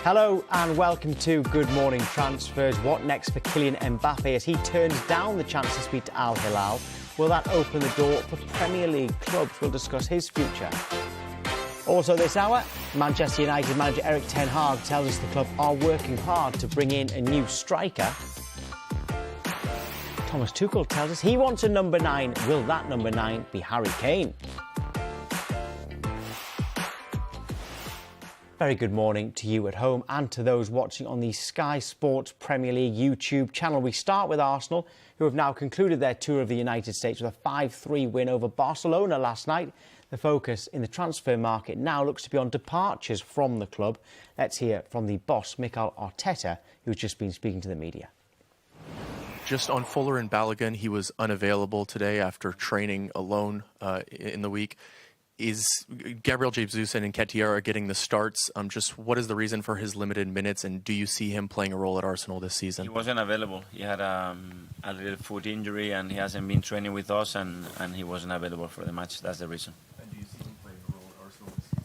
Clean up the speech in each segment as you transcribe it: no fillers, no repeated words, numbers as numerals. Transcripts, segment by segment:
Hello and welcome to Good Morning Transfers. What next for Kylian Mbappe as he turns down the chance to speak to Al Hilal? Will that open the door for Premier League clubs? We'll discuss his future. Also this hour, Manchester United manager Erik ten Hag tells us the club are working hard to bring in a new striker. Thomas Tuchel tells us he wants a number 9. Will that number 9 be Harry Kane? Very good morning to you at home and to those watching on the Sky Sports Premier League YouTube channel. We start with Arsenal, who have now concluded their tour of the United States with a 5-3 win over Barcelona last night. The focus in the transfer market now looks to be on departures from the club. Let's hear from the boss, Mikel Arteta, who's just been speaking to the media. Just on Fuller and Balogun, he was unavailable today after training alone in the week. Is Gabriel Jesus and Nketiah are getting the starts? Just what is the reason for his limited minutes, and do you see him playing a role at Arsenal this season? He wasn't available. He had a little foot injury, and he hasn't been training with us, and he wasn't available for the match. That's the reason. And do you see him playing a role at Arsenal this season?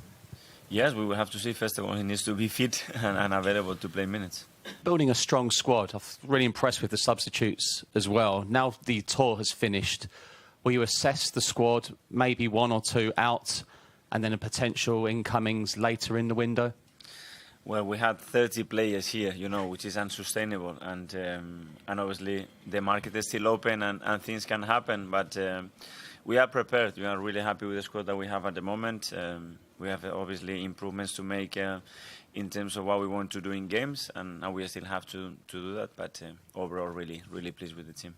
Yes, we will have to see. First of all, he needs to be fit and available to play minutes. Building a strong squad. I'm really impressed with the substitutes as well. Now the tour has finished, will you assess the squad, maybe one or two out, and then a potential incomings later in the window? Well, we had 30 players here, which is unsustainable. And obviously the market is still open and things can happen. But we are prepared. We are really happy with the squad that we have at the moment. We have obviously improvements to make in terms of what we want to do in games. And we still have to do that. But overall, really, really pleased with the team.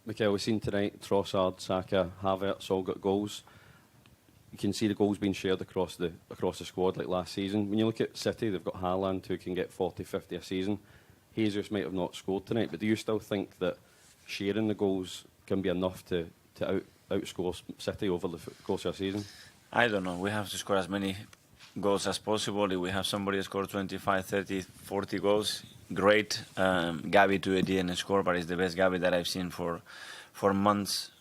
Mikel, we've seen tonight Trossard, Saka, Havertz all got goals. You can see the goals being shared across the squad like last season. When you look at City, they've got Haaland who can get 40, 50 a season. Jesus might have not scored tonight, but do you still think that sharing the goals can be enough to outscore City over the course of a season? I don't know. We have to score as many goals as possible. If we have somebody score 25, 30, 40 goals, great. Gavi today didn't score, but it's the best Gavi that I've seen for months.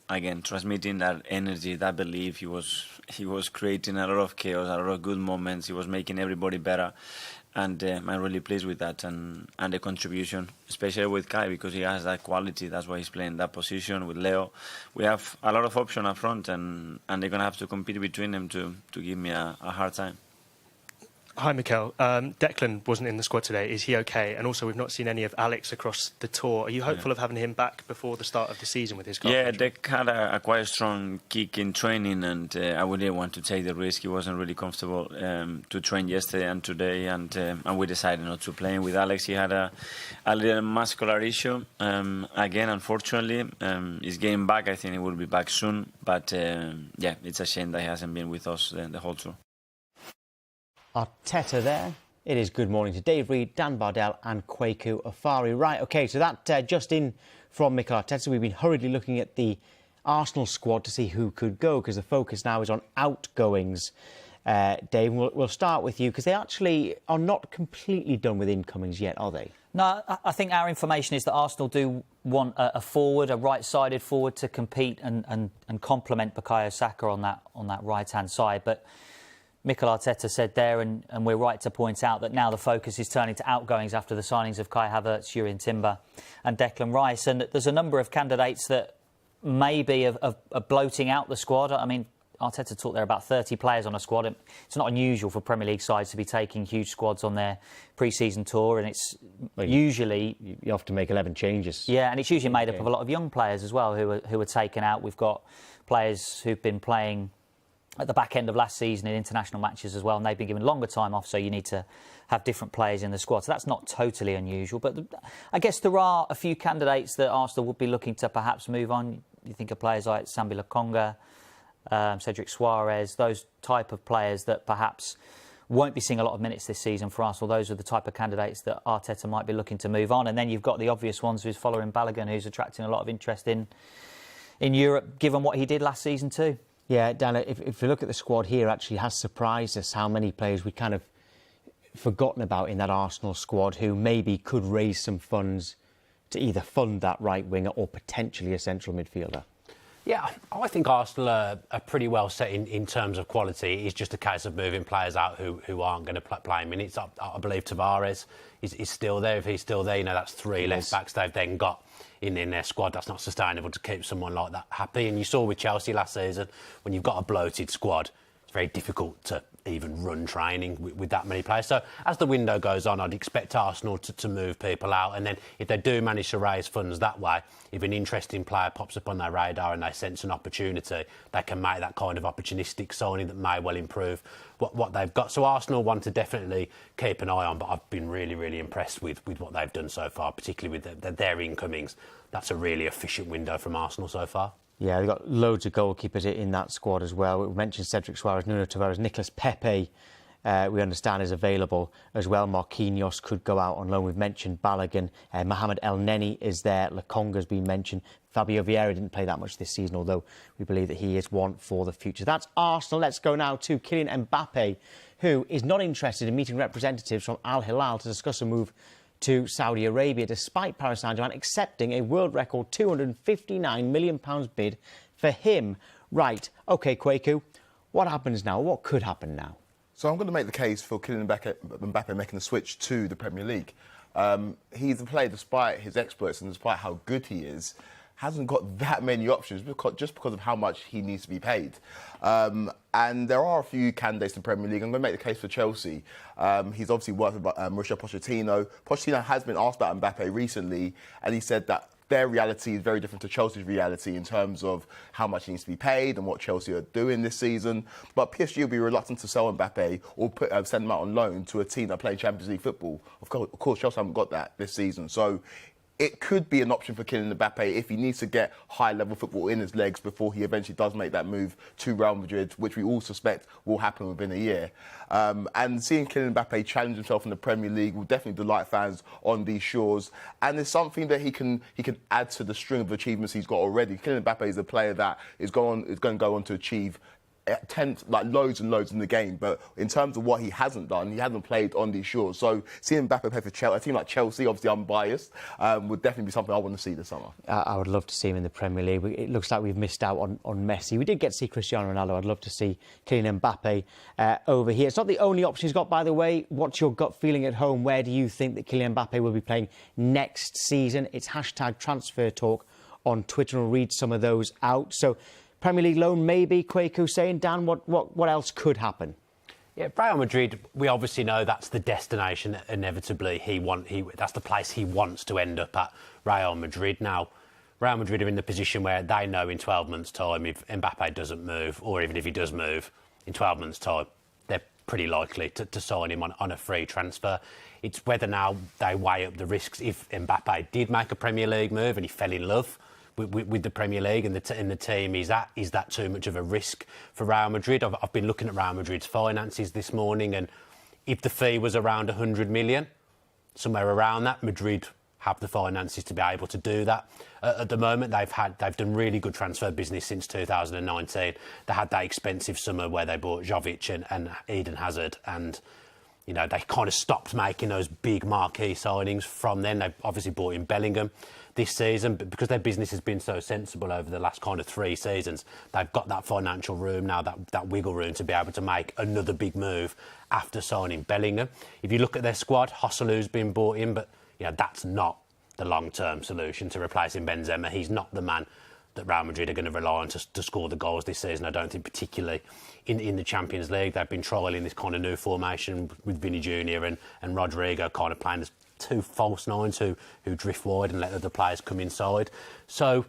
Again, transmitting that energy, that belief. He was creating a lot of chaos, a lot of good moments. He was making everybody better. And I'm really pleased with that and the contribution, especially with Kai, because he has that quality. That's why he's playing that position with Leo. We have a lot of options up front, and they're going to have to compete between them to give me a hard time. Hi, Mikel. Declan wasn't in the squad today. Is he okay? And also, we've not seen any of Alex across the tour. Are you hopeful of having him back before the start of the season with his car? Yeah, Dec had a quite strong kick in training, and I wouldn't want to take the risk. He wasn't really comfortable to train yesterday and today, and we decided not to play him. With Alex, he had a little muscular issue. Again, unfortunately, he's getting back. I think he will be back soon. But, yeah, it's a shame that he hasn't been with us the whole tour. Arteta there. It is good morning to Dave Reed, Dan Bardell and Kwaku Afari. Right, OK, so that just in from Mikel Arteta. We've been hurriedly looking at the Arsenal squad to see who could go, because the focus now is on outgoings. Dave, we'll start with you, because they actually are not completely done with incomings yet, are they? No, I think our information is that Arsenal do want a forward, a right-sided forward, to compete and complement Bukayo Saka on that right-hand side. But Mikel Arteta said there, and we're right to point out that now the focus is turning to outgoings after the signings of Kai Havertz, Jurrien Timber and Declan Rice. And there's a number of candidates that maybe are bloating out the squad. I mean, Arteta talked there about 30 players on a squad. It's not unusual for Premier League sides to be taking huge squads on their pre-season tour, and it's usually... You have to make 11 changes. Yeah, and it's usually made up of a lot of young players as well who are taken out. We've got players who've been playing at the back end of last season in international matches as well, and they've been given longer time off, so you need to have different players in the squad. So that's not totally unusual, but I guess there are a few candidates that Arsenal would be looking to perhaps move on. You think of players like Sambi Lokonga, Cedric Suarez, those type of players that perhaps won't be seeing a lot of minutes this season for Arsenal. Those are the type of candidates that Arteta might be looking to move on. And then you've got the obvious ones who's following Balogun, who's attracting a lot of interest in Europe, given what he did last season too. Yeah, Dan, if you look at the squad here, actually has surprised us how many players we kind of forgotten about in that Arsenal squad who maybe could raise some funds to either fund that right winger or potentially a central midfielder. Yeah, I think Arsenal are pretty well set in terms of quality. It's just a case of moving players out who aren't going to play minutes. I believe Tavares is still there. If he's still there, that's 3 left backs they've then got in their squad. That's not sustainable to keep someone like that happy. And you saw with Chelsea last season, when you've got a bloated squad, it's very difficult to even run training with that many players. So as the window goes on, I'd expect Arsenal to move people out. And then if they do manage to raise funds that way, if an interesting player pops up on their radar and they sense an opportunity, they can make that kind of opportunistic signing that may well improve what they've got. So Arsenal want to definitely keep an eye on, but I've been really, really impressed with what they've done so far, particularly with their incomings. That's a really efficient window from Arsenal so far. Yeah, they've got loads of goalkeepers in that squad as well. We mentioned Cedric Suarez, Nuno Tavares, Nicolas Pepe, we understand is available as well. Marquinhos could go out on loan. We've mentioned Balogun. Mohamed El Neni is there. Lokonga's been mentioned. Fabio Vieira didn't play that much this season, although we believe that he is one for the future. That's Arsenal. Let's go now to Kylian Mbappe, who is not interested in meeting representatives from Al Hilal to discuss a move to Saudi Arabia, despite Paris Saint-Germain accepting a world record £259 million bid for him. Right, OK, Kwaku, what happens now? What could happen now? So I'm going to make the case for Kylian Mbappe making the switch to the Premier League. He's a player, despite his exploits and despite how good he is, hasn't got that many options just because of how much he needs to be paid. And there are a few candidates in the Premier League. I'm going to make the case for Chelsea. He's obviously worked with Mauricio Pochettino. Pochettino has been asked about Mbappe recently, and he said that their reality is very different to Chelsea's reality in terms of how much he needs to be paid and what Chelsea are doing this season. But PSG will be reluctant to sell Mbappe or send him out on loan to a team that play Champions League football. Of course, Chelsea haven't got that this season. So it could be an option for Kylian Mbappe if he needs to get high-level football in his legs before he eventually does make that move to Real Madrid, which we all suspect will happen within a year. And seeing Kylian Mbappe challenge himself in the Premier League will definitely delight fans on these shores. And it's something that he can add to the string of achievements he's got already. Kylian Mbappe is a player that is going to go on to achieve loads and loads in the game, but in terms of what he hasn't done, he hasn't played on these shores. So seeing Mbappe play for a team like Chelsea, obviously unbiased, would definitely be something I want to see this summer. I would love to see him in the Premier League. It looks like we've missed out on Messi. We did get to see Cristiano Ronaldo. I'd love to see Kylian Mbappe over here. It's not the only option he's got, by the way. What's your gut feeling at home? Where do you think that Kylian Mbappe will be playing next season? It's hashtag transfer talk on Twitter, and we'll read some of those out. So Premier League loan, maybe, Kwaku saying. Dan, what else could happen? Yeah, Real Madrid, we obviously know that's the destination that inevitably that's the place he wants to end up at, Real Madrid. Now, Real Madrid are in the position where they know in 12 months' time, if Mbappe doesn't move, or even if he does move, in 12 months' time, they're pretty likely to sign him on a free transfer. It's whether now they weigh up the risks. If Mbappe did make a Premier League move and he fell in love with the Premier League and the team, is that too much of a risk for Real Madrid? I've been looking at Real Madrid's finances this morning, and if the fee was around 100 million, somewhere around that, Madrid have the finances to be able to do that. At the moment, they've done really good transfer business since 2019. They had that expensive summer where they bought Jovic and Eden Hazard, and they kind of stopped making those big marquee signings from then. They've obviously bought in Bellingham this season, but because their business has been so sensible over the last kind of 3 seasons, they've got that financial room now, that wiggle room to be able to make another big move after signing Bellingham. If you look at their squad, Josselu's been bought in, but that's not the long-term solution to replacing Benzema. He's not the man that Real Madrid are going to rely on to score the goals this season. I don't think particularly in the Champions League. They've been trialling this kind of new formation with Vinny Jr. and Rodrigo kind of playing as 2 false nines who drift wide and let other players come inside. So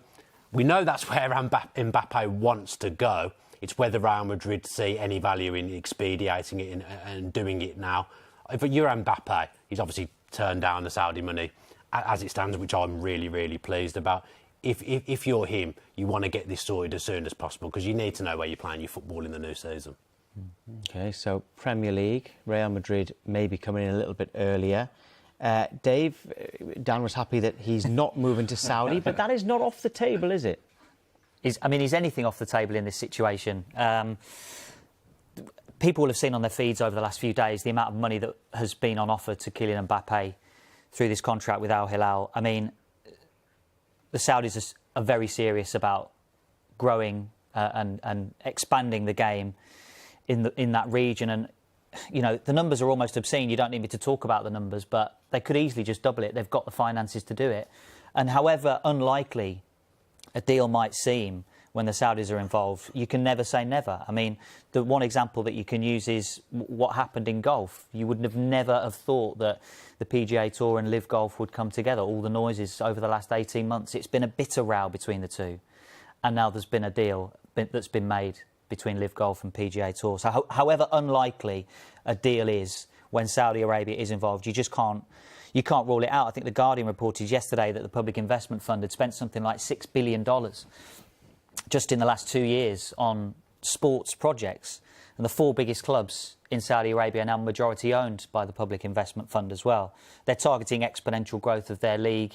we know that's where Mbappe wants to go. It's whether Real Madrid see any value in expediting it and doing it now. If you're Mbappe, he's obviously turned down the Saudi money as it stands, which I'm really, really pleased about. If you're him, you want to get this sorted as soon as possible because you need to know where you're playing your football in the new season. OK, so Premier League, Real Madrid maybe coming in a little bit earlier. Dave, Dan was happy that he's not moving to Saudi, but that is not off the table, is it? Is anything off the table in this situation? People will have seen on their feeds over the last few days the amount of money that has been on offer to Kylian Mbappe through this contract with Al Hilal. The Saudis are very serious about growing and expanding the game in that region. And you know, the numbers are almost obscene. You don't need me to talk about the numbers, but they could easily just double it. They've got the finances to do it. And however unlikely a deal might seem when the Saudis are involved, you can never say never. I mean, the one example that you can use is what happened in golf. You would have never have thought that the PGA Tour and Live Golf would come together. All the noises over the last 18 months, it's been a bitter row between the two. And now there's been a deal that's been made between Live Golf and PGA Tour. So however unlikely a deal is when Saudi Arabia is involved, you can't rule it out. I think The Guardian reported yesterday that the Public Investment Fund had spent something like $6 billion just in the last 2 years on sports projects. And the 4 biggest clubs in Saudi Arabia are now majority owned by the Public Investment Fund as well. They're targeting exponential growth of their league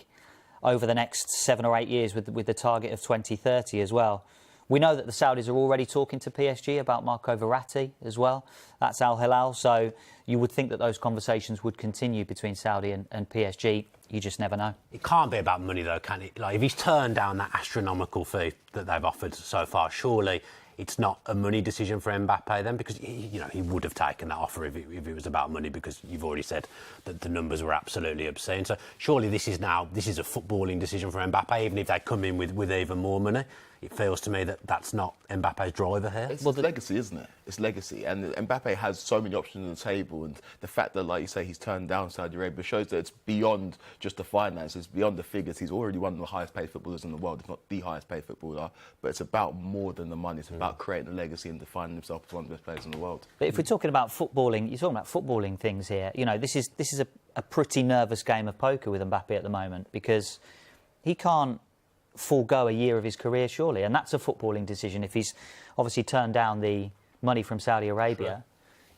over the next 7 or 8 years with the target of 2030 as well. We know that the Saudis are already talking to PSG about Marco Verratti as well. That's Al Hilal. So you would think that those conversations would continue between Saudi and PSG. You just never know. It can't be about money, though, can it? Like, if he's turned down that astronomical fee that they've offered so far, surely it's not a money decision for Mbappe then, because he would have taken that offer if it was about money, because you've already said that the numbers were absolutely obscene. So surely this is a footballing decision for Mbappe, even if they come in with even more money. It feels to me that that's not Mbappe's driver here. It's legacy, isn't it? It's legacy. And Mbappe has so many options on the table. And the fact that, like you say, he's turned down Saudi Arabia shows that it's beyond just the finances, beyond the figures. He's already one of the highest paid footballers in the world, if not the highest paid footballer. But it's about more than the money. It's about creating a legacy and defining himself as one of the best players in the world. But if we're talking about footballing, you're talking about footballing things here. You know, this is a pretty nervous game of poker with Mbappe at the moment, because he can't forego a year of his career, surely, and that's a footballing decision. If he's obviously turned down the money from Saudi Arabia, sure.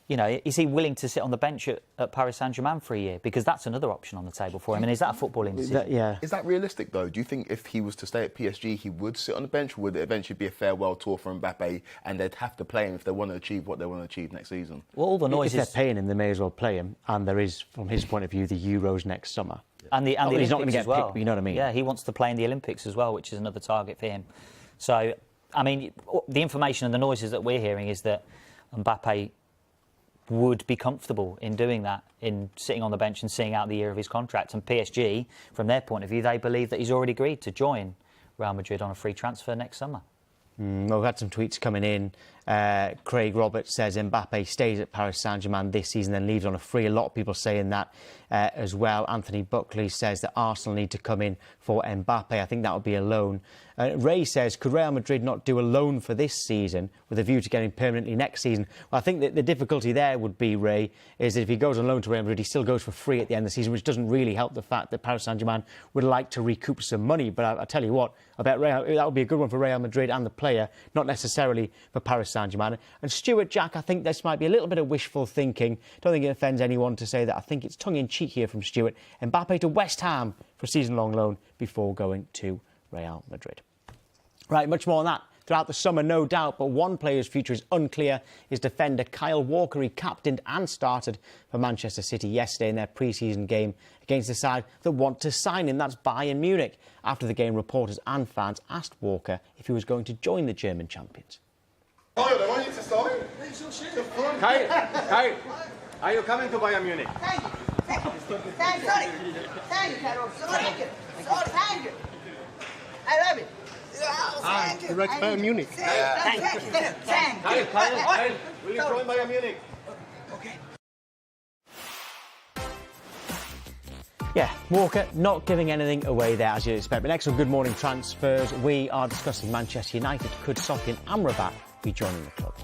You know, is he willing to sit on the bench at Paris Saint-Germain for a year? Because that's another option on the table for him. And is that a footballing decision? Is that realistic, though? Do you think if he was to stay at PSG, he would sit on the bench? Or would it eventually be a farewell tour for Mbappe and they'd have to play him if they want to achieve what they want to achieve next season? Well, all the noises... If they're paying him, they may as well play him. And there is, from his point of view, the Euros next summer. And the Olympics he's not going to get as well. picked, you know what I mean? Yeah, he wants to play in the Olympics as well, which is another target for him. So, I mean, the information and the noises that we're hearing is that Mbappe would be comfortable in doing that, in sitting on the bench and seeing out the year of his contract. And PSG, from their point of view, they believe that he's already agreed to join Real Madrid on a free transfer next summer. Well, we've had some tweets coming in. Craig Roberts says Mbappe stays at Paris Saint-Germain this season, then leaves on a free. A lot of people saying that as well. Anthony Buckley says that Arsenal need to come in for Mbappe. I think that would be a loan. Ray says, could Real Madrid not do a loan for this season with a view to getting permanently next season? Well, I think that the difficulty there would be, Ray, is that if he goes on loan to Real Madrid, he still goes for free at the end of the season, which doesn't really help the fact that Paris Saint-Germain would like to recoup some money. But I tell you what, I bet that would be a good one for Real Madrid and the player, not necessarily for Paris Saint-Germain. And Stuart, Jack, I think this might be a little bit of wishful thinking. Don't think it offends anyone to say that. I think it's tongue-in-cheek here from Stuart. Mbappe to West Ham for a season-long loan before going to Real Madrid. Right, much more on that throughout the summer, no doubt, but one player's future is unclear. His defender, Kyle Walker, he captained and started for Manchester City yesterday in their pre-season game against the side that want to sign him. That's Bayern Munich. After the game, reporters and fans asked Walker if he was going to join the German champions. Oh, they want you to start? Kyle, are you coming to Bayern Munich? Thank you. Thank you, Carol. Thank you. I love it. Direct Bayern Munich. Thank you. Kyle, will you join Bayern Munich? Okay. Yeah, Walker not giving anything away there, as you'd expect. But next on Good Morning Transfers, we are discussing Manchester United. Could Sofian Amrabat be joining the club?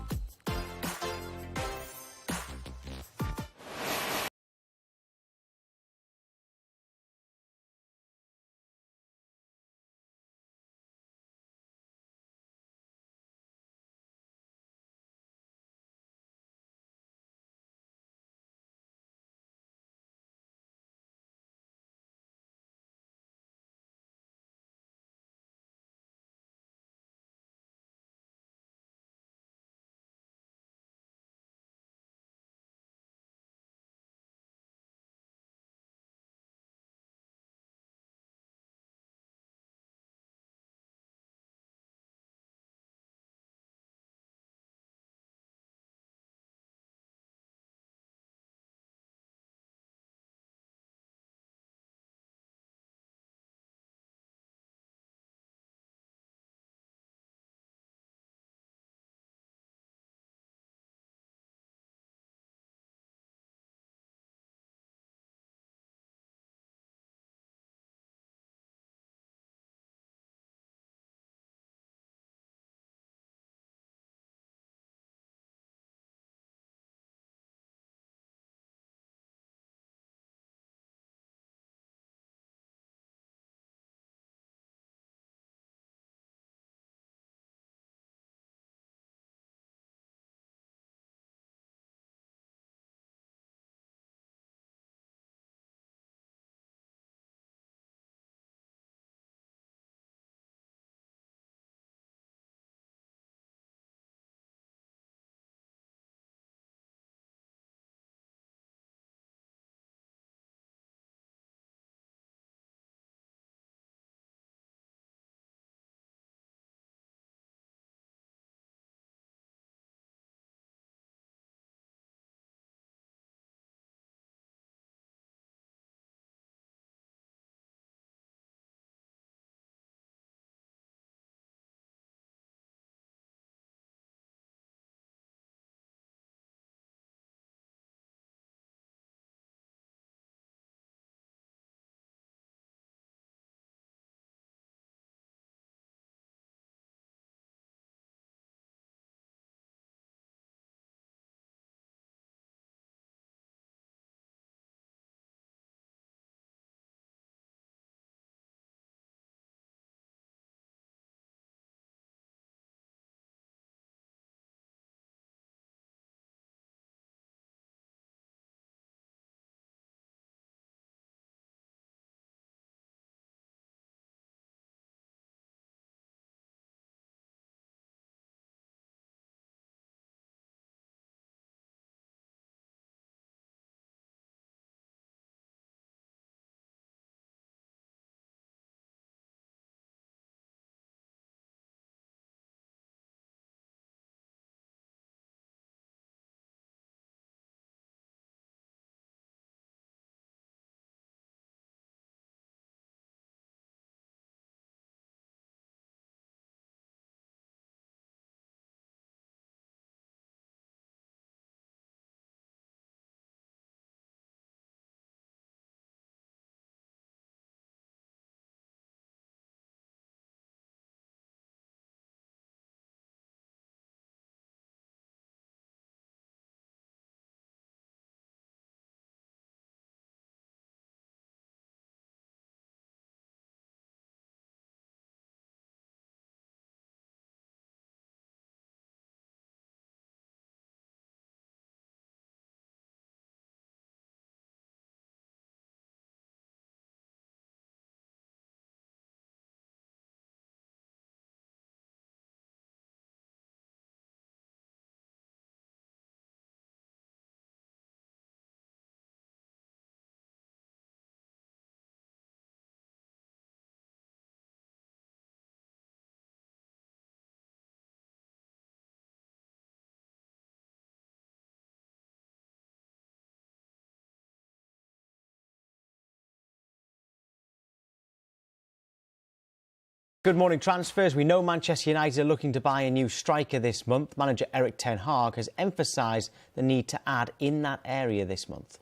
Good morning. Transfers. We know Manchester United are looking to buy a new striker this month. Manager Erik ten Hag has emphasised the need to add in that area this month.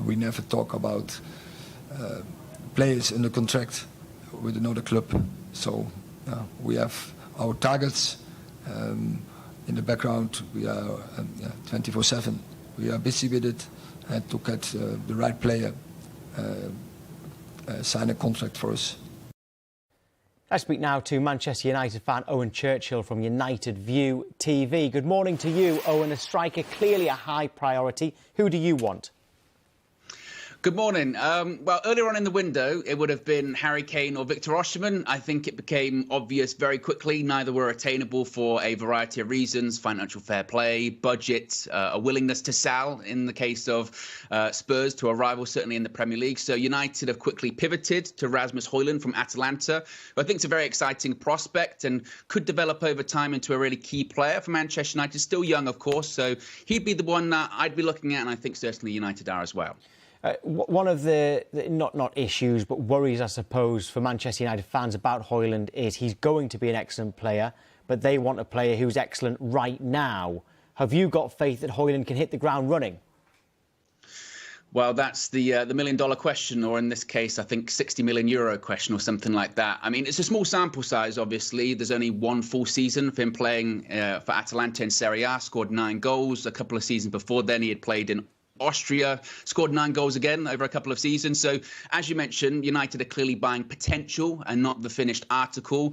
We never talk about players in the contract with another club. So we have our targets. In the background, we are 24/7. We are busy with it and to get the right player sign a contract for us. I speak now to Manchester United fan Owen Churchill from United View TV. Good morning to you, Owen. A striker, clearly a high priority. Who do you want? Good morning. Well, earlier on in the window, it would have been Harry Kane or Victor Osimhen. I think it became obvious very quickly. Neither were attainable for a variety of reasons: financial fair play, budget, a willingness to sell in the case of Spurs to a rival, certainly in the Premier League. So United have quickly pivoted to Rasmus Højlund from Atalanta, who I think is a very exciting prospect and could develop over time into a really key player for Manchester United. Still young, of course, so he'd be the one that I'd be looking at, and I think certainly United are as well. One of the not issues, but worries, I suppose, for Manchester United fans about Højlund is he's going to be an excellent player, but they want a player who's excellent right now. Have you got faith that Højlund can hit the ground running? Well, that's the million-dollar question, or in this case, I think €60 million question or something like that. I mean, it's a small sample size, obviously. There's only one full season for him playing for Atalanta in Serie A, scored 9 goals. A couple of seasons before then, he had played in Austria, scored 9 goals again over a couple of seasons. So, as you mentioned, United are clearly buying potential and not the finished article.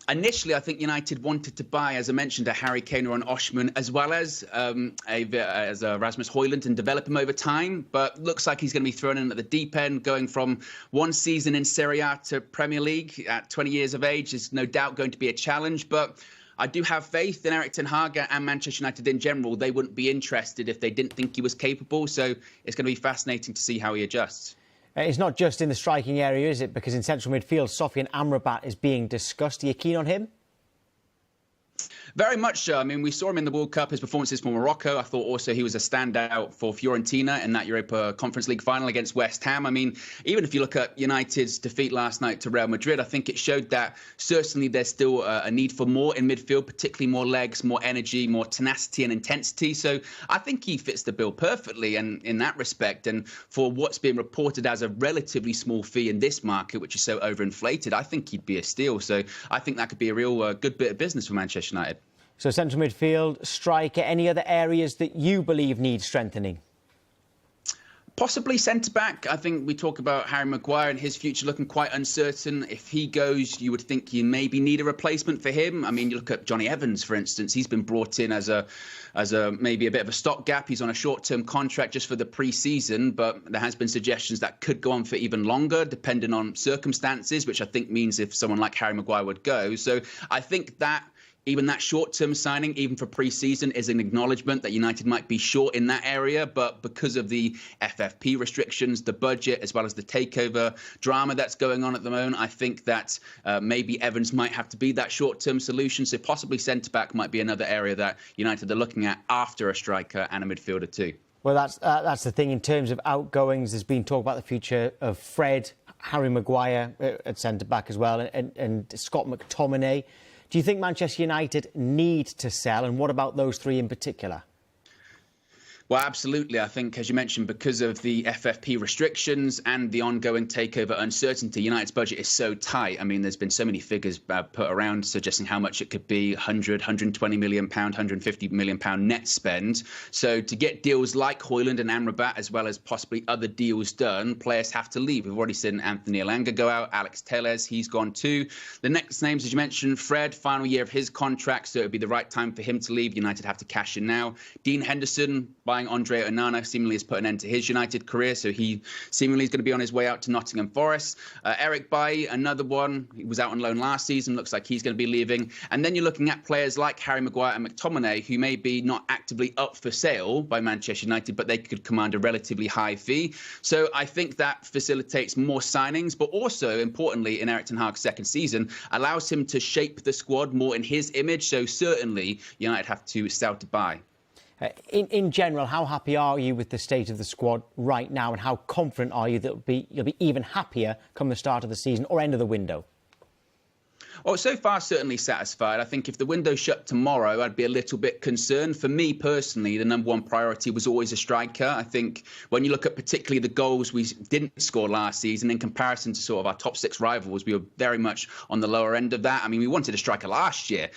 Initially, I think United wanted to buy, as I mentioned, a Harry Kane or an Osimhen, as well as a Rasmus Højlund, and develop him over time. But looks like he's going to be thrown in at the deep end, going from one season in Serie A to Premier League at 20 years of age is no doubt going to be a challenge. But I do have faith in Erik ten Hag and Manchester United in general. They wouldn't be interested if they didn't think he was capable. So it's going to be fascinating to see how he adjusts. It's not just in the striking area, is it? Because in central midfield, Sofian Amrabat is being discussed. Are you keen on him? Very much so. I mean, we saw him in the World Cup, his performances for Morocco. I thought also he was a standout for Fiorentina in that Europa Conference League final against West Ham. I mean, even if you look at United's defeat last night to Real Madrid, I think it showed that certainly there's still a need for more in midfield, particularly more legs, more energy, more tenacity and intensity. So I think he fits the bill perfectly and in that respect. And for what's been reported as a relatively small fee in this market, which is so overinflated, I think he'd be a steal. So I think that could be a real good bit of business for Manchester United. So central midfield, striker, any other areas that you believe need strengthening? Possibly centre-back. I think we talk about Harry Maguire and his future looking quite uncertain. If he goes, you would think you maybe need a replacement for him. I mean, you look at Johnny Evans, for instance. He's been brought in as a maybe a bit of a stopgap. He's on a short-term contract just for the pre-season, but there has been suggestions that could go on for even longer, depending on circumstances, which I think means if someone like Harry Maguire would go. So I think that even that short-term signing, even for pre-season, is an acknowledgement that United might be short in that area. But because of the FFP restrictions, the budget, as well as the takeover drama that's going on at the moment, I think that maybe Evans might have to be that short-term solution. So possibly centre-back might be another area that United are looking at after a striker and a midfielder too. Well, that's the thing. In terms of outgoings, there's been talk about the future of Fred, Harry Maguire at centre-back as well, and Scott McTominay. Do you think Manchester United need to sell? And what about those three in particular? Well, absolutely. I think, as you mentioned, because of the FFP restrictions and the ongoing takeover uncertainty, United's budget is so tight. I mean, there's been so many figures put around suggesting how much it could be: 100, 120 million pound, 150 million pound net spend. So to get deals like Højlund and Amrabat, as well as possibly other deals done, players have to leave. We've already seen Anthony Elanga go out, Alex Telles, he's gone too. The next names, as you mentioned, Fred, final year of his contract, so it would be the right time for him to leave. United have to cash in now. Dean Henderson, buying Andre Onana, seemingly has put an end to his United career, so he seemingly is going to be on his way out to Nottingham Forest. Eric Bailly, another one. He was out on loan last season. Looks like he's going to be leaving. And then you're looking at players like Harry Maguire and McTominay, who may be not actively up for sale by Manchester United, but they could command a relatively high fee. So I think that facilitates more signings, but also, importantly, in Erik ten Hag's second season, allows him to shape the squad more in his image. So certainly United have to sell to buy. In general, how happy are you with the state of the squad right now, and how confident are you that you'll be even happier come the start of the season or end of the window? Oh, so far, certainly satisfied. I think if the window shut tomorrow, I'd be a little bit concerned. For me personally, the number one priority was always a striker. I think when you look at particularly the goals we didn't score last season in comparison to sort of our top 6 rivals, we were very much on the lower end of that. I mean, we wanted a striker last year.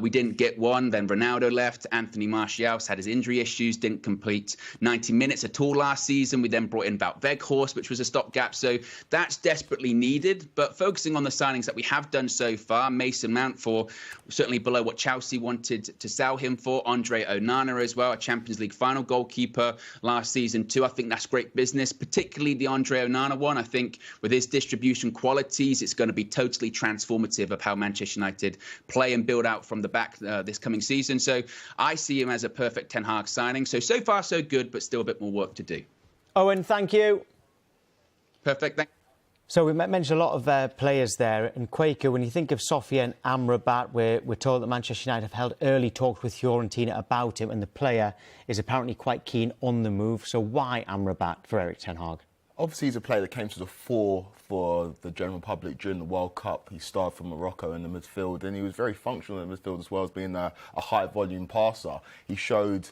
We didn't get one. Then Ronaldo left. Anthony Martial had his injury issues, didn't complete 90 minutes at all last season. We then brought in Wout Weghorst, which was a stopgap. So that's desperately needed. But focusing on the signings that we have done so far, Mason Mount for certainly below what Chelsea wanted to sell him for. Andre Onana as well, a Champions League final goalkeeper last season too. I think that's great business, particularly the Andre Onana one. I think with his distribution qualities, it's going to be totally transformative of how Manchester United play and build out from the back this coming season. So I see him as a perfect Ten Hag signing. So far so good, but still a bit more work to do. Owen, thank you. Perfect. So we mentioned a lot of players there. And Quaker, when you think of Sofiane Amrabat, we're told that Manchester United have held early talks with Fiorentina about him, and the player is apparently quite keen on the move. So why Amrabat for Erik ten Hag? Obviously, he's a player that came to the fore for the general public during the World Cup. He started for Morocco in the midfield, and he was very functional in the midfield as well as being a high-volume passer. He showed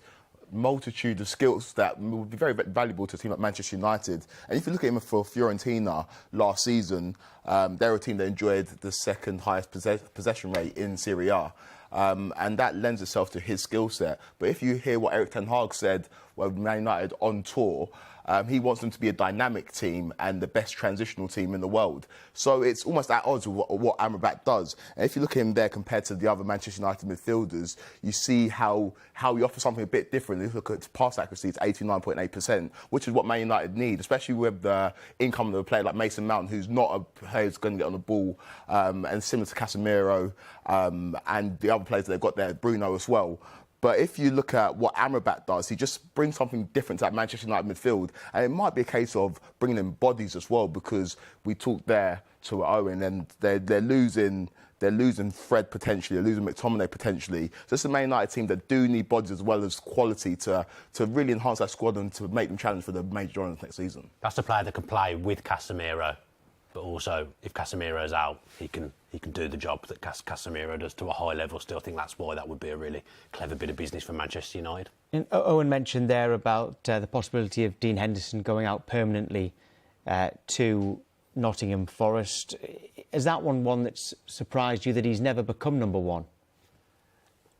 multitude of skills that would be very valuable to a team like Manchester United. And if you look at him for Fiorentina last season, they're a team that enjoyed the second highest possession rate in Serie A. And that lends itself to his skill set. But if you hear what Erik ten Hag said when Man United on tour, he wants them to be a dynamic team and the best transitional team in the world. So it's almost at odds with what Amrabat does. And if you look at him there compared to the other Manchester United midfielders, you see how he offers something a bit different. If you look at pass accuracy, it's 89.8%, which is what Man United need, especially with the income of a player like Mason Mount, who's not a player who's going to get on the ball, and similar to Casemiro and the other players that they've got there, Bruno as well. But if you look at what Amrabat does, he just brings something different to that Manchester United midfield. And it might be a case of bringing in bodies as well, because we talked there to Owen, and they're losing Fred potentially, they're losing McTominay potentially. So it's a Man United team that do need bodies as well as quality to really enhance that squad and to make them challenge for the major honours next season. That's a player that can play with Casemiro, but also if Casemiro's out, he can do the job that Casemiro does to a high level. Still think that's why that would be a really clever bit of business for Manchester United. And Owen mentioned there about the possibility of Dean Henderson going out permanently to Nottingham Forest. Is that one that's surprised you, that he's never become number one?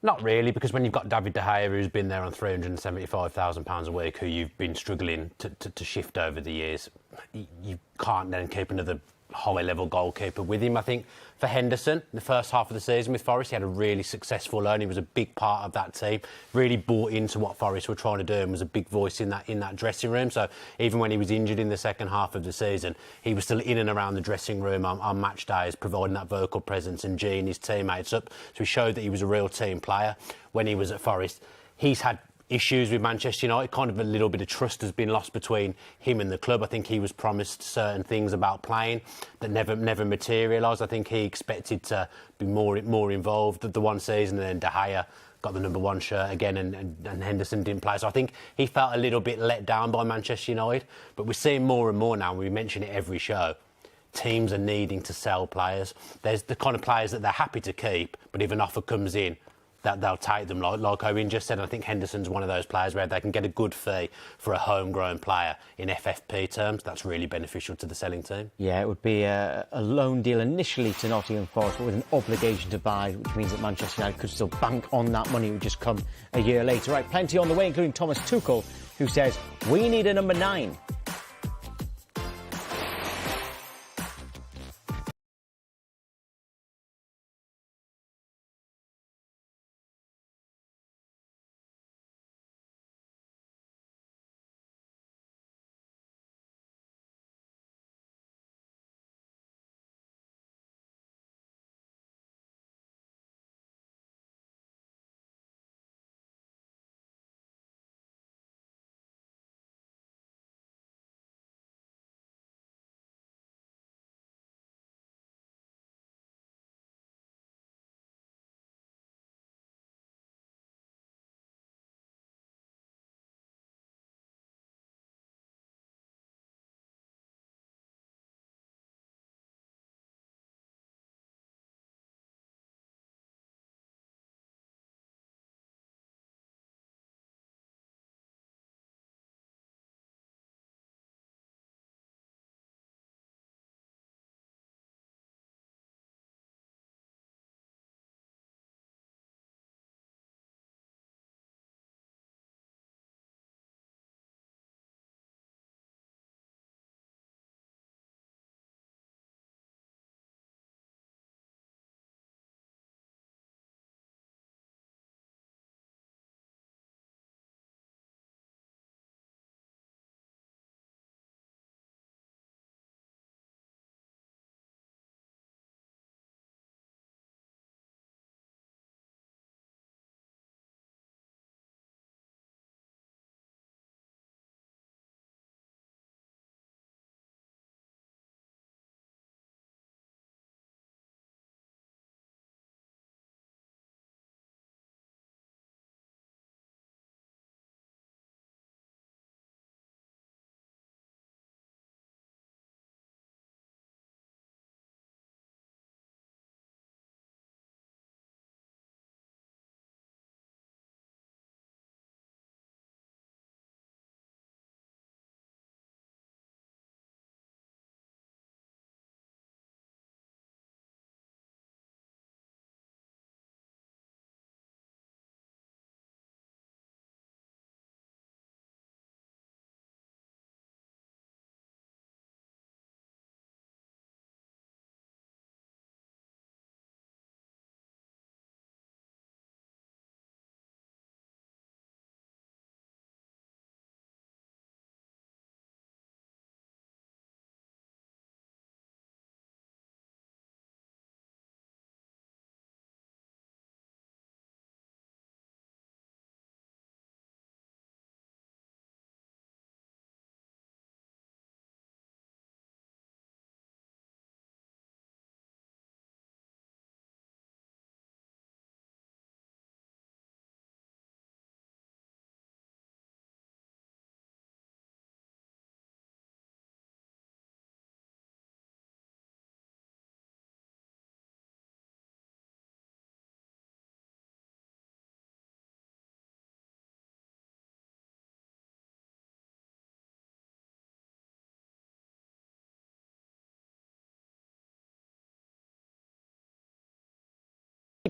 Not really, because when you've got David De Gea, who's been there on £375,000 a week, who you've been struggling to shift over the years, you can't then keep another high-level goalkeeper with him. I think for Henderson, in the first half of the season with Forest, he had a really successful run. He was a big part of that team, really bought into what Forest were trying to do and was a big voice in that dressing room. So even when he was injured in the second half of the season, he was still in and around the dressing room on match days, providing that vocal presence and geeing his teammates up. So he showed that he was a real team player when he was at Forest. He's had issues with Manchester United, kind of a little bit of trust has been lost between him and the club. I think he was promised certain things about playing that never materialised. I think he expected to be more involved the one season, and then De Gea got the number one shirt again and Henderson didn't play. So I think he felt a little bit let down by Manchester United. But we're seeing more and more now, and we mention it every show, teams are needing to sell players. There's the kind of players that they're happy to keep, but if an offer comes in, that they'll take them, like Owen just said. I think Henderson's one of those players where they can get a good fee for a homegrown player in FFP terms. That's really beneficial to the selling team. Yeah, it would be a loan deal initially to Nottingham Forest, but with an obligation to buy, which means that Manchester United could still bank on that money. It would just come a year later. Right, plenty on the way, including Thomas Tuchel, who says, we need a number 9.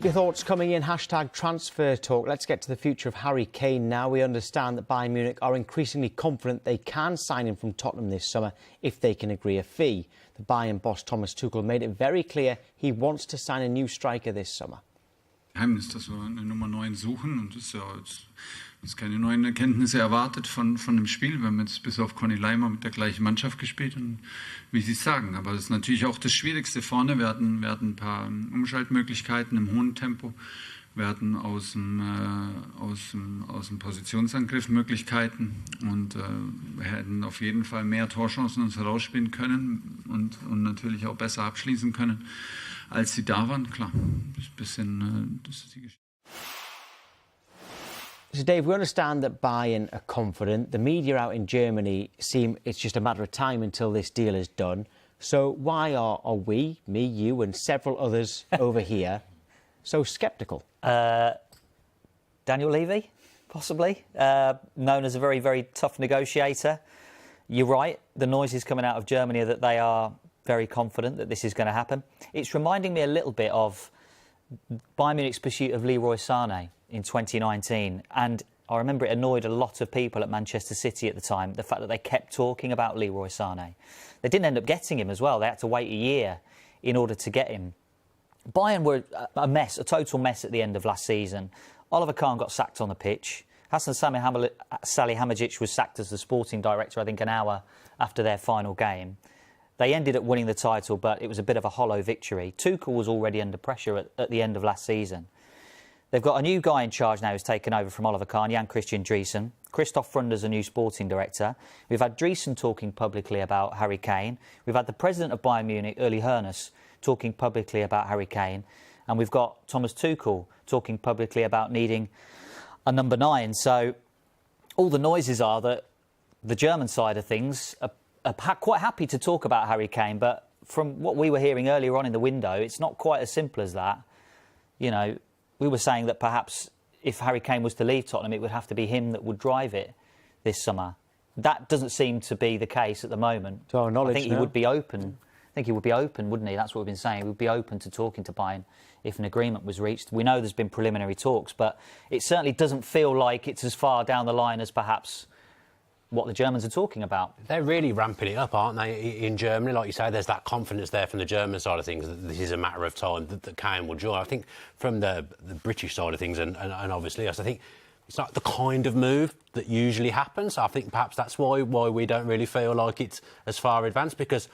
Keep your thoughts coming in, hashtag transfer talk. Let's get to the future of Harry Kane now. We understand that Bayern Munich are increasingly confident they can sign him from Tottenham this summer if they can agree a fee. The Bayern boss Thomas Tuchel made it very clear he wants to sign a new striker this summer. Geheimnis, dass wir eine Nummer 9 suchen und das ist ja uns keine neuen Erkenntnisse erwartet von dem Spiel. Wir haben jetzt bis auf Conny Leimer mit der gleichen Mannschaft gespielt und wie Sie sagen, aber das ist natürlich auch das Schwierigste vorne. Wir hatten ein paar Umschaltmöglichkeiten im hohen Tempo. Wir hatten aus dem Positionsangriff Möglichkeiten und wir hätten auf jeden Fall mehr Torchancen uns herausspielen können und natürlich auch besser abschließen können, als sie da waren. Klar, das ist die Geschichte. So, Dave, we understand that Bayern are confident. The media out in Germany seem it's just a matter of time until this deal is done. So why are we, me, you and several others over here, so sceptical? Daniel Levy, possibly, known as a very, very tough negotiator. You're right, the noises coming out of Germany are that they are very confident that this is going to happen. It's reminding me a little bit of Bayern Munich's pursuit of Leroy Sané in 2019, and I remember it annoyed a lot of people at Manchester City at the time, the fact that they kept talking about Leroy Sané. They didn't end up getting him as well. They had to wait a year in order to get him. Bayern were a mess, a total mess at the end of last season. Oliver Kahn got sacked on the pitch. Hassan Salihamidzic was sacked as the sporting director, I think, an hour after their final game. They ended up winning the title, but it was a bit of a hollow victory. Tuchel was already under pressure at the end of last season. They've got a new guy in charge now who's taken over from Oliver Kahn, Jan-Christian Driesen. Christoph Frunder's a new sporting director. We've had Driesen talking publicly about Harry Kane. We've had the president of Bayern Munich, Uli Hoeneß, talking publicly about Harry Kane. And we've got Thomas Tuchel talking publicly about needing a number 9. So all the noises are that the German side of things are quite happy to talk about Harry Kane, but from what we were hearing earlier on in the window, it's not quite as simple as that. You know, we were saying that perhaps if Harry Kane was to leave Tottenham, it would have to be him that would drive it this summer. That doesn't seem to be the case at the moment. To our knowledge, I think he would be open. I think he would be open, wouldn't he? That's what we've been saying. He would be open to talking to Bayern if an agreement was reached. We know there's been preliminary talks, but it certainly doesn't feel like it's as far down the line as perhaps what the Germans are talking about. They're really ramping it up, aren't they, in Germany? Like you say, there's that confidence there from the German side of things that this is a matter of time that Kane will join. I think from the British side of things and obviously us, I think it's not the kind of move that usually happens. I think perhaps that's why we don't really feel like it's as far advanced, because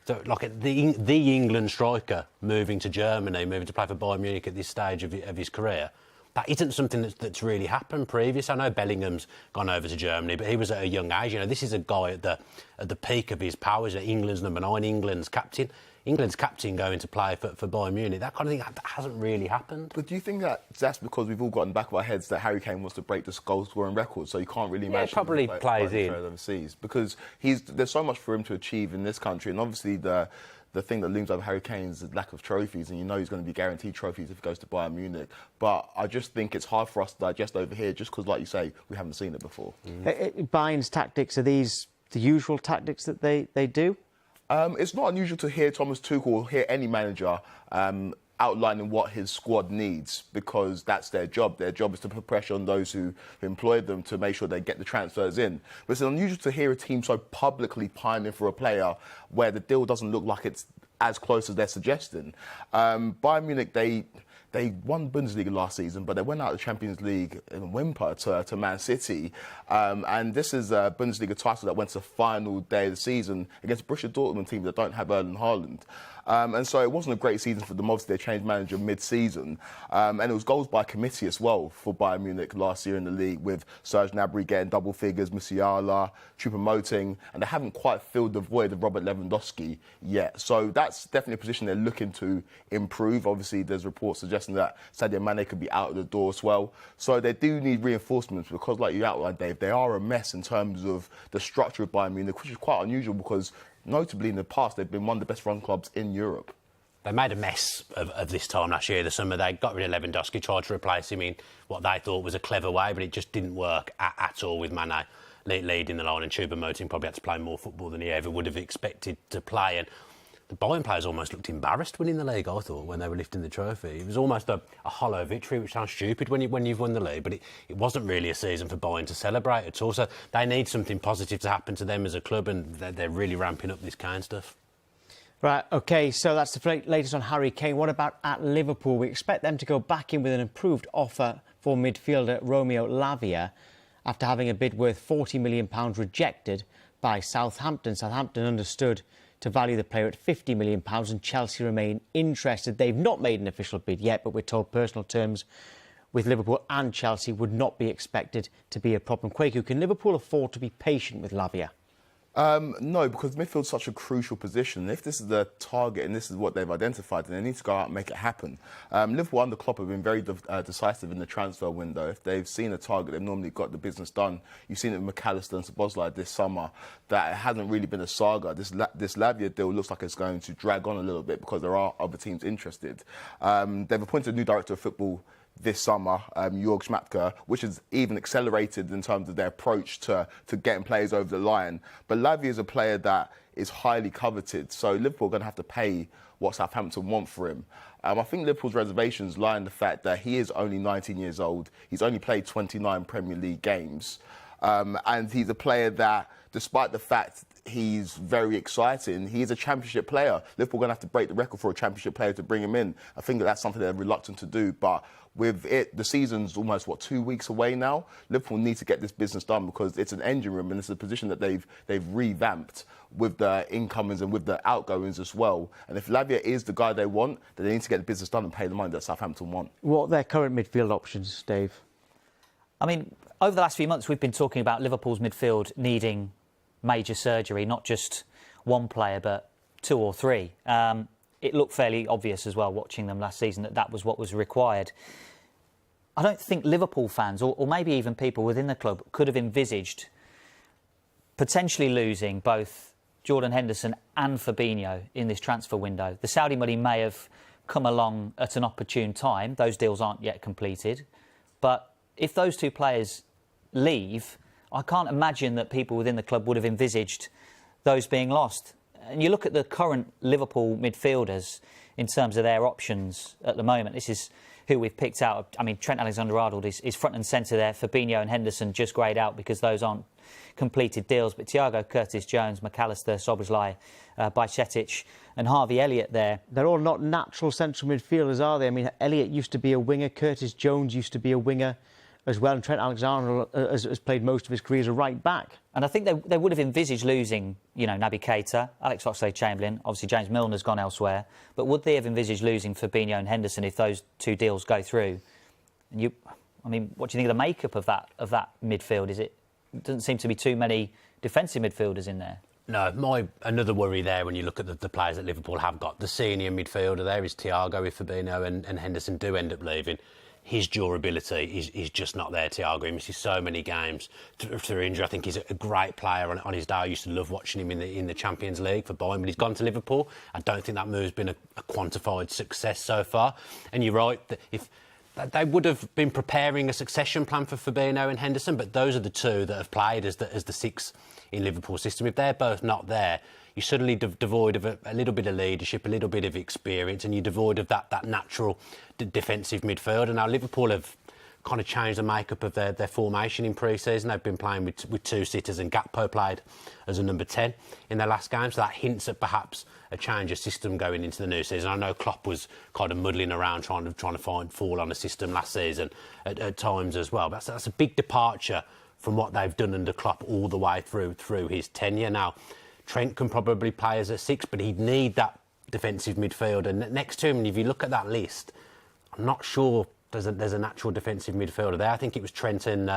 the England striker moving to Germany, moving to play for Bayern Munich at this stage of his career, that isn't something that's really happened previous. I know Bellingham's gone over to Germany, but he was at a young age. You know, this is a guy at the peak of his powers. England's number 9, England's captain going to play for Bayern Munich. That kind of thing that hasn't really happened. But do you think that's because we've all got in the back of our heads that Harry Kane wants to break the goal-scoring record, so you can't really imagine... it probably plays in. Overseas, because there's so much for him to achieve in this country, and obviously the thing that looms over Harry Kane's lack of trophies, and you know he's going to be guaranteed trophies if he goes to Bayern Munich. But I just think it's hard for us to digest over here, just because, like you say, we haven't seen it before. Bayern's tactics, are these the usual tactics that they do? It's not unusual to hear Thomas Tuchel or hear any manager outlining what his squad needs, because that's their job. Their job is to put pressure on those who employ them to make sure they get the transfers in. But it's unusual to hear a team so publicly pining for a player where the deal doesn't look like it's as close as they're suggesting. Bayern Munich, they won Bundesliga last season, but they went out of the Champions League in a whimper to Man City. And this is a Bundesliga title that went to the final day of the season against a Borussia Dortmund team that don't have Erling Haaland. And so it wasn't a great season for them. Obviously, they changed manager mid-season. And it was goals by committee as well for Bayern Munich last year in the league, with Serge Gnabry getting double figures, Musiala, Choupo-Moting, and they haven't quite filled the void of Robert Lewandowski yet. So that's definitely a position they're looking to improve. Obviously, there's reports suggesting that Sadio Mane could be out of the door as well. So they do need reinforcements, because, like you outlined, Dave, they are a mess in terms of the structure of Bayern Munich, which is quite unusual because, notably in the past, they've been one of the best run clubs in Europe. They made a mess of this time last year, the summer. They got rid of Lewandowski, tried to replace him in what they thought was a clever way, but it just didn't work at all with Mane leading the line, and Choupo-Moting probably had to play more football than he ever would have expected to play. And the Bayern players almost looked embarrassed winning the league, I thought, when they were lifting the trophy. It was almost a hollow victory, which sounds stupid when you've won the league, but it wasn't really a season for Bayern to celebrate at all. So they need something positive to happen to them as a club, and they're really ramping up this Kane stuff. Right, OK, so that's the latest on Harry Kane. What about at Liverpool? We expect them to go back in with an improved offer for midfielder Romeo Lavia after having a bid worth £40 million rejected by Southampton. Southampton understood to value the player at £50 million, and Chelsea remain interested. They've not made an official bid yet, but we're told personal terms with Liverpool and Chelsea would not be expected to be a problem. Kwaku, can Liverpool afford to be patient with Lavia? No, because midfield's such a crucial position. If this is the target and this is what they've identified, then they need to go out and make it happen. Liverpool under Klopp have been very decisive in the transfer window. If they've seen a target, they've normally got the business done. You've seen it with McAllister and Szoboszlai this summer. That it hasn't really been a saga. This Lavia deal looks like it's going to drag on a little bit because there are other teams interested. They've appointed a new director of football this summer, Jörg Schmatke, which has even accelerated in terms of their approach to getting players over the line. But Lavia is a player that is highly coveted, so Liverpool are going to have to pay what Southampton want for him. I think Liverpool's reservations lie in the fact that he is only 19 years old. He's only played 29 Premier League games. And he's a player that, despite the fact he's very exciting, he's a championship player. Liverpool are going to have to break the record for a championship player to bring him in. I think that's something they're reluctant to do. But with it, the season's almost, 2 weeks away now? Liverpool need to get this business done because it's an engine room and it's a position that they've revamped with the incomings and with the outgoings as well. And if Lavia is the guy they want, then they need to get the business done and pay the money that Southampton want. What are their current midfield options, Dave? I mean, over the last few months, we've been talking about Liverpool's midfield needing major surgery, not just one player, but two or three. It looked fairly obvious as well, watching them last season, that was what was required. I don't think Liverpool fans, or maybe even people within the club, could have envisaged potentially losing both Jordan Henderson and Fabinho in this transfer window. The Saudi money may have come along at an opportune time. Those deals aren't yet completed. But if those two players leave, I can't imagine that people within the club would have envisaged those being lost. And you look at the current Liverpool midfielders in terms of their options at the moment. This is who we've picked out. I mean, Trent Alexander-Arnold is front and centre there. Fabinho and Henderson just greyed out because those aren't completed deals. But Thiago, Curtis-Jones, McAllister, Szoboszlai, Bajcetic and Harvey Elliott there. They're all not natural central midfielders, are they? I mean, Elliott used to be a winger. Curtis-Jones used to be a winger as well, and Trent Alexander has played most of his career as a right back. And I think they would have envisaged losing, Naby Keita, Alex Oxlade-Chamberlain, obviously James Milner's gone elsewhere, but would they have envisaged losing Fabinho and Henderson if those two deals go through? And what do you think of the makeup of that midfield? It doesn't seem to be too many defensive midfielders in there. No, another worry there when you look at the players that Liverpool have got. The senior midfielder there is Thiago. If Fabinho and Henderson do end up leaving, his durability is just not there, Thiago. He misses so many games through injury. I think he's a great player on his day. I used to love watching him in the Champions League for Bayern, but he's gone to Liverpool. I don't think that move's been a quantified success so far. And you're right, that if they would have been preparing a succession plan for Fabinho and Henderson, but those are the two that have played as the six in Liverpool's system. If they're both not there, you're suddenly devoid of a little bit of leadership, a little bit of experience, and you're devoid of that natural defensive midfield. And now Liverpool have kind of changed the makeup of their formation in pre-season. They've been playing with two sitters, and Gakpo played as a number 10 in their last game, so that hints at perhaps a change of system going into the new season. I know Klopp was kind of muddling around trying to fall on a system last season at times as well. But that's a big departure from what they've done under Klopp all the way through his tenure. Now, Trent can probably play as a 6, but he'd need that defensive midfielder next to him. And if you look at that list, I'm not sure there's a natural defensive midfielder there. I think it was Trent and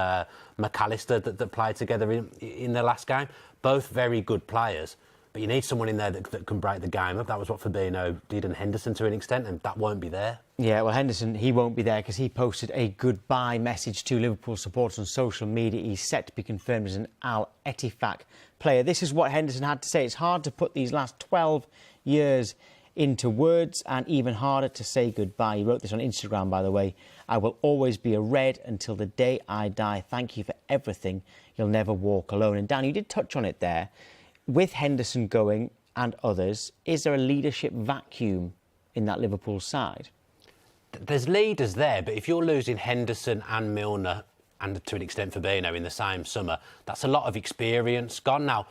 McAllister that played together in their last game. Both very good players, but you need someone in there that can break the game up. That was what Fabinho did, and Henderson to an extent, and that won't be there. Yeah, well, Henderson, he won't be there because he posted a goodbye message to Liverpool supporters on social media. He's set to be confirmed as an Al Ettifaq player. This is what Henderson had to say. It's hard to put these last 12 years into words, and even harder to say goodbye. He wrote this on Instagram, by the way. I will always be a Red until the day I die. Thank you for everything. You'll never walk alone. And Dan, you did touch on it there. With Henderson going, and others, is there a leadership vacuum in that Liverpool side? There's leaders there, but if you're losing Henderson and Milner, and to an extent Fabinho in the same summer, that's a lot of experience gone now.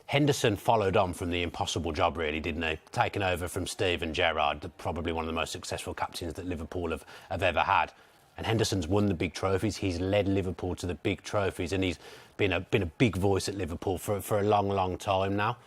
Henderson followed on from the impossible job, really, didn't he? Taking over from Steven Gerrard, probably one of the most successful captains that Liverpool have ever had. And Henderson's won the big trophies. He's led Liverpool to the big trophies, and he's been a big voice at Liverpool for a long, long time now.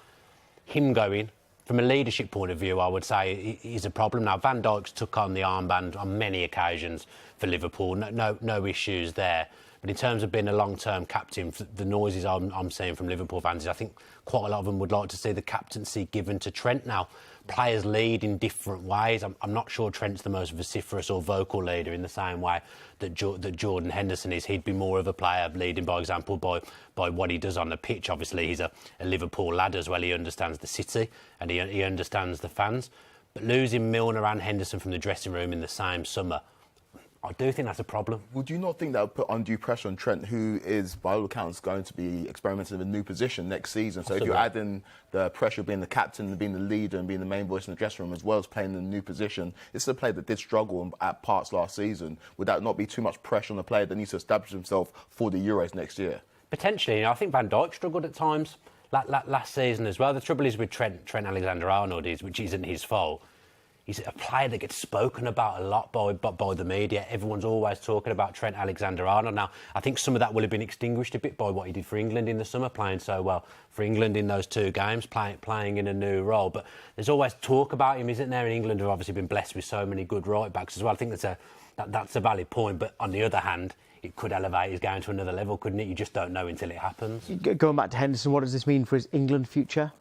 Him going, from a leadership point of view, I would say is a problem. Now, Van Dijk's took on the armband on many occasions for Liverpool. No issues there. But in terms of being a long-term captain, the noises I'm seeing from Liverpool fans is I think quite a lot of them would like to see the captaincy given to Trent now. Players lead in different ways. I'm not sure Trent's the most vociferous or vocal leader in the same way that Jordan Henderson is. He'd be more of a player leading by example by what he does on the pitch. Obviously, he's a Liverpool lad as well. He understands the city and he understands the fans. But losing Milner and Henderson from the dressing room in the same summer, I do think that's a problem. Would you not think that would put undue pressure on Trent, who is, by all accounts, going to be experimenting with a new position next season? So if you add in the pressure of being the captain, and being the leader and being the main voice in the dressing room, as well as playing in a new position, this is a player that did struggle at parts last season. Would that not be too much pressure on a player that needs to establish himself for the Euros next year? Potentially. I think Van Dijk struggled at times last season as well. The trouble is with Trent Alexander-Arnold, which isn't his fault. He's a player that gets spoken about a lot by the media. Everyone's always talking about Trent Alexander-Arnold. Now, I think some of that will have been extinguished a bit by what he did for England in the summer, playing so well for England in those 2 games, playing in a new role. But there's always talk about him, isn't there? And England have obviously been blessed with so many good right-backs as well. I think that's a valid point. But on the other hand, it could elevate his game to another level, couldn't it? You just don't know until it happens. Going back to Henderson, what does this mean for his England future?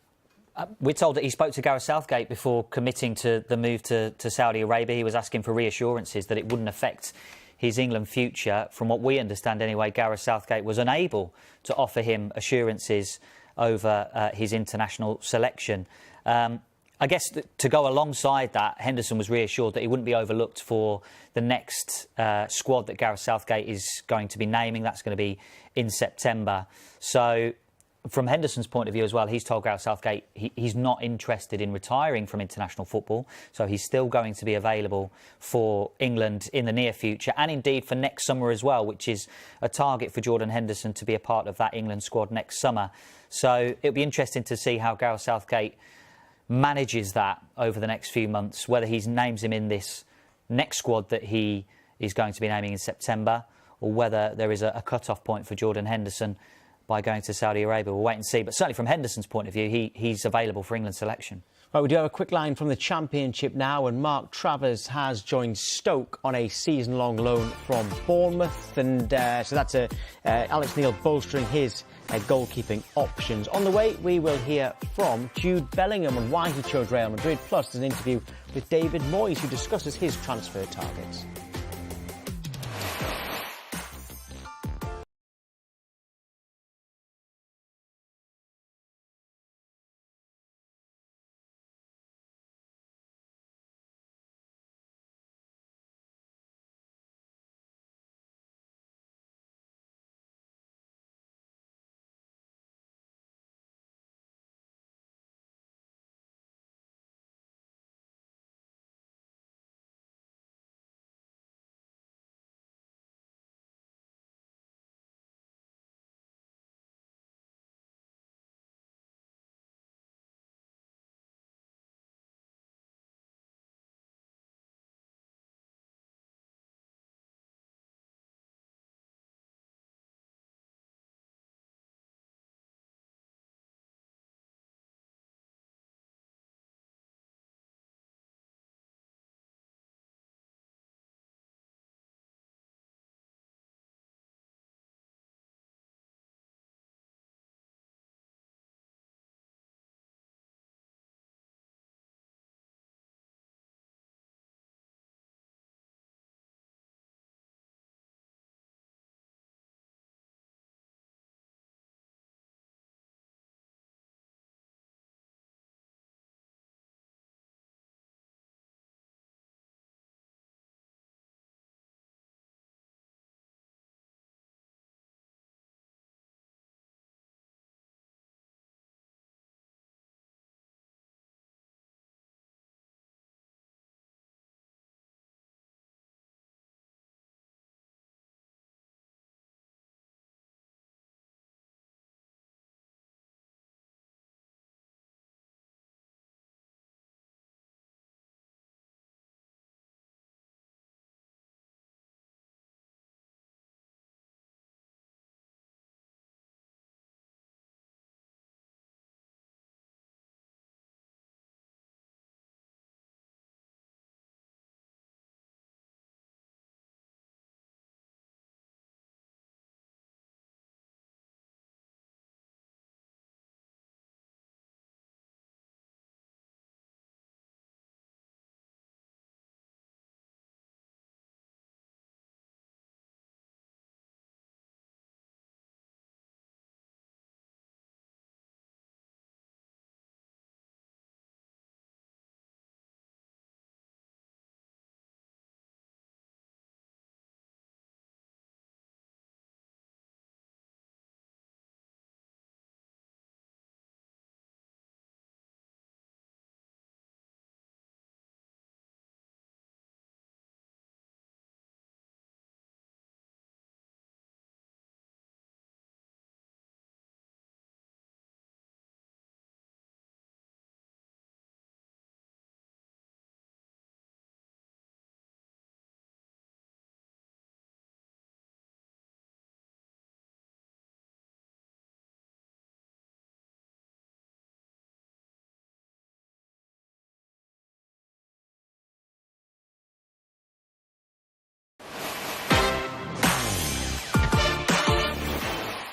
We're told that he spoke to Gareth Southgate before committing to the move to Saudi Arabia. He was asking for reassurances that it wouldn't affect his England future. From what we understand anyway, Gareth Southgate was unable to offer him assurances over his international selection. I guess to go alongside that, Henderson was reassured that he wouldn't be overlooked for the next squad that Gareth Southgate is going to be naming. That's going to be in September. So from Henderson's point of view as well, he's told Gareth Southgate he's not interested in retiring from international football, so he's still going to be available for England in the near future, and indeed for next summer as well, which is a target for Jordan Henderson to be a part of that England squad next summer. So it'll be interesting to see how Gareth Southgate manages that over the next few months, whether he names him in this next squad that he is going to be naming in September, or whether there is a cut-off point for Jordan Henderson by going to Saudi Arabia. We'll wait and see. But certainly from Henderson's point of view, he's available for England's selection. Right, we do have a quick line from the Championship now, and Mark Travers has joined Stoke on a season-long loan from Bournemouth, and so that's Alex Neil bolstering his goalkeeping options. On the way, we will hear from Jude Bellingham and why he chose Real Madrid, plus there's an interview with David Moyes, who discusses his transfer targets.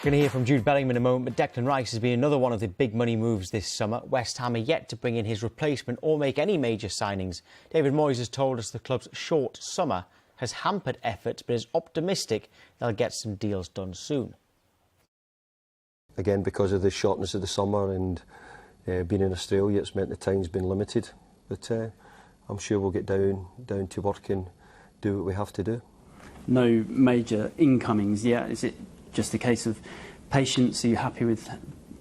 We're going to hear from Jude Bellingham in a moment, but Declan Rice has been another one of the big money moves this summer. West Ham are yet to bring in his replacement or make any major signings. David Moyes has told us the club's short summer has hampered efforts, but is optimistic they'll get some deals done soon. Again, because of the shortness of the summer and being in Australia, it's meant the time's been limited. But I'm sure we'll get down to work and do what we have to do. No major incomings yet. Is it just a case of patience? Are you happy with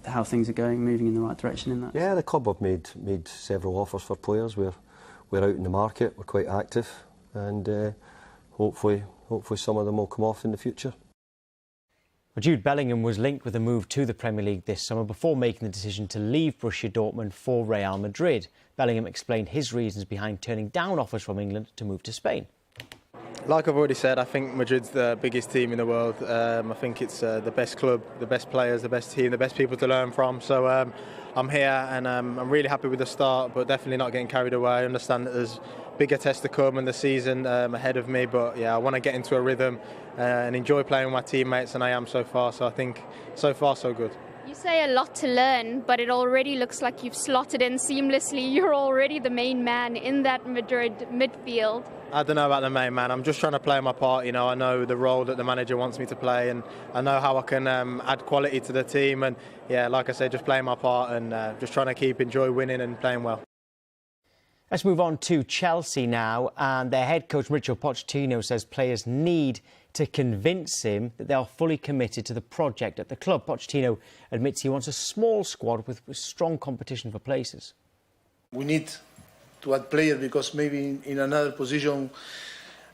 how things are going, moving in the right direction in that? Yeah, the club have made several offers for players. We're out in the market. We're quite active, and hopefully some of them will come off in the future. Well, Jude Bellingham was linked with a move to the Premier League this summer before making the decision to leave Borussia Dortmund for Real Madrid. Bellingham explained his reasons behind turning down offers from England to move to Spain. Like I've already said, I think Madrid's the biggest team in the world. I think it's the best club, the best players, the best team, the best people to learn from. So I'm here and I'm really happy with the start, but definitely not getting carried away. I understand that there's bigger tests to come in the season ahead of me, but yeah, I want to get into a rhythm and enjoy playing with my teammates, and I am so far. So I think so far so good. You say a lot to learn, but it already looks like you've slotted in seamlessly. You're already the main man in that Madrid midfield. I don't know about the main man. I'm just trying to play my part. You know, I know the role that the manager wants me to play, and I know how I can add quality to the team. And yeah, like I said, just playing my part and just trying to enjoy winning and playing well. Let's move on to Chelsea now, and their head coach Mauricio Pochettino says players need to convince him that they are fully committed to the project at the club. Pochettino admits he wants a small squad with strong competition for places. We need to add players because maybe in another position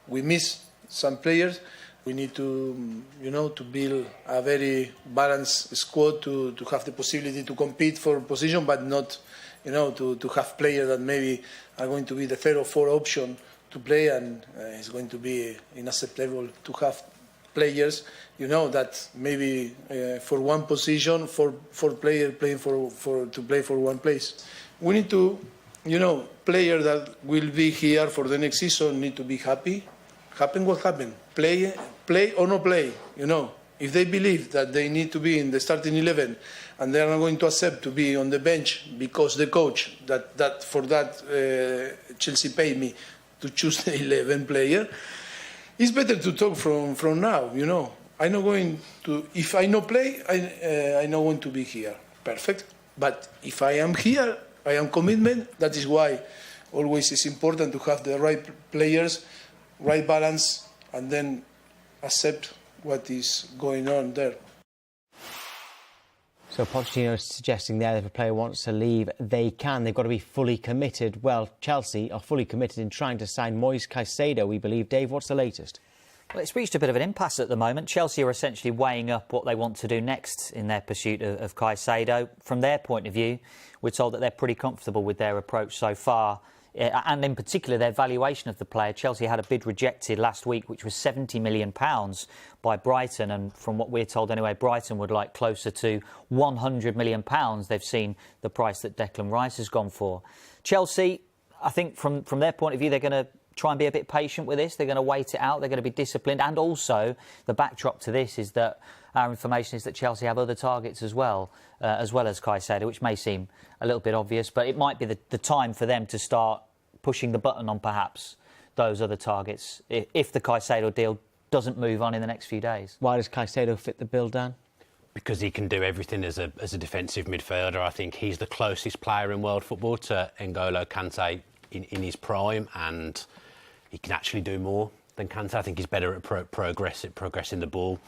we miss some players. We need to, to build a very balanced squad to have the possibility to compete for position, but not, to have players that maybe are going to be the third or fourth option to play, and it's going to be unacceptable to have players, that maybe for one position, for players playing to play for one place. We need to, players that will be here for the next season need to be happy. Happen what happen, play or no play. If they believe that they need to be in the starting 11 and they are not going to accept to be on the bench because the coach Chelsea paid me to choose the 11 player, it's better to talk from now. I'm not going to. If I no play, I'm not going to be here. Perfect. But if I am here, I am commitment. That is why always it's important to have the right players, right balance, and then accept what is going on there. So Pochettino is suggesting there that if a player wants to leave, they can. They've got to be fully committed. Well, Chelsea are fully committed in trying to sign Moise Caicedo, we believe. Dave, what's the latest? Well, it's reached a bit of an impasse at the moment. Chelsea are essentially weighing up what they want to do next in their pursuit of Caicedo. From their point of view, we're told that they're pretty comfortable with their approach so far. And in particular, their valuation of the player. Chelsea had a bid rejected last week, which was £70 million by Brighton. And from what we're told anyway, Brighton would like closer to £100 million. They've seen the price that Declan Rice has gone for. Chelsea, I think from their point of view, they're going to try and be a bit patient with this. They're going to wait it out. They're going to be disciplined. And also, the backdrop to this is that our information is that Chelsea have other targets as well as Caicedo, which may seem a little bit obvious, but it might be the time for them to start pushing the button on perhaps those other targets if the Caicedo deal doesn't move on in the next few days. Why does Caicedo fit the bill, Dan? Because he can do everything as a defensive midfielder. I think he's the closest player in world football to N'Golo Kante in his prime, and he can actually do more than Kante. I think he's better at progressing the ball,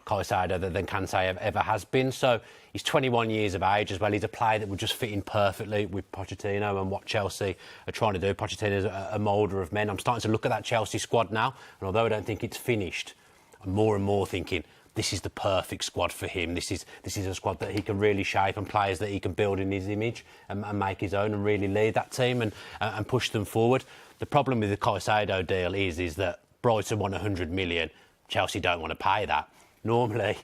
Caicedo, than Kante ever has been. So he's 21 years of age as well. He's a player that would just fit in perfectly with Pochettino and what Chelsea are trying to do. Pochettino's a moulder of men. I'm starting to look at that Chelsea squad now, and although I don't think it's finished, I'm more and more thinking this is the perfect squad for him. This is a squad that he can really shape, and players that he can build in his image and make his own and really lead that team and push them forward. The problem with the Caicedo deal is that Brighton want 100 million. Chelsea don't want to pay that. Normally,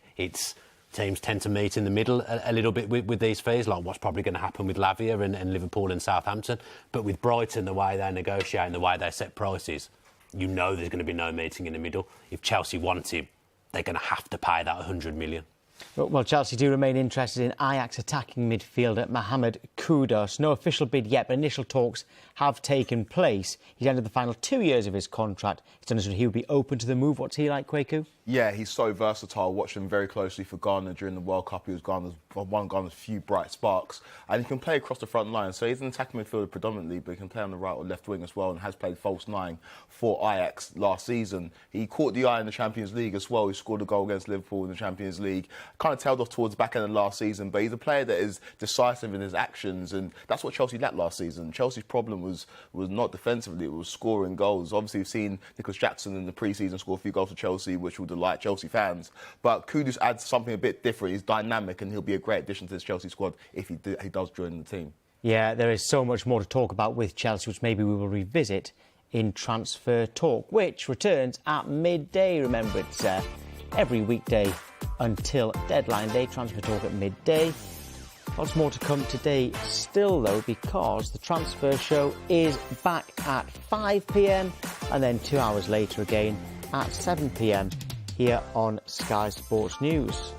teams tend to meet in the middle a little bit with these fees, like what's probably going to happen with Lavia and Liverpool and Southampton. But with Brighton, the way they negotiate and the way they set prices, there's going to be no meeting in the middle. If Chelsea want him, they're going to have to pay that 100 million. Well, Chelsea do remain interested in Ajax attacking midfielder Mohamed Kudus. No official bid yet, but initial talks have taken place. He's entered the final 2 years of his contract. It's understood he would be open to the move. What's he like, Kweku? Yeah, he's so versatile. Watched him very closely for Ghana during the World Cup. He was one of Ghana's few bright sparks. And he can play across the front line. So he's an attacking midfielder predominantly, but he can play on the right or left wing as well, and has played false nine for Ajax last season. He caught the eye in the Champions League as well. He scored a goal against Liverpool in the Champions League. Kind of tailed off towards the back end of last season, but he's a player that is decisive in his actions, and that's what Chelsea lacked last season. Chelsea's problem was not defensively, it was scoring goals. Obviously, we've seen Nicholas Jackson in the pre-season score a few goals for Chelsea, which will delight Chelsea fans. But Kudus adds something a bit different. He's dynamic, and he'll be a great addition to this Chelsea squad if he does join the team. Yeah, there is so much more to talk about with Chelsea, which maybe we will revisit in Transfer Talk, which returns at midday. Remember, it's every weekday until deadline day. Transfer Talk at midday. Lots more to come today still, though, because the Transfer Show is back at 5 p.m. and then 2 hours later again at 7 p.m. here on Sky Sports News.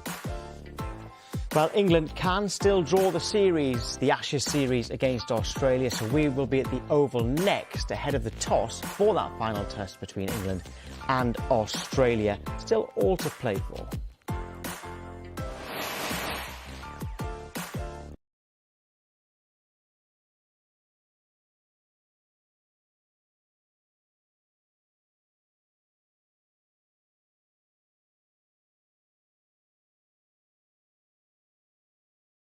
Well, England can still draw the series, the Ashes series against Australia, so we will be at the Oval next ahead of the toss for that final test between England and Australia. Still all to play for.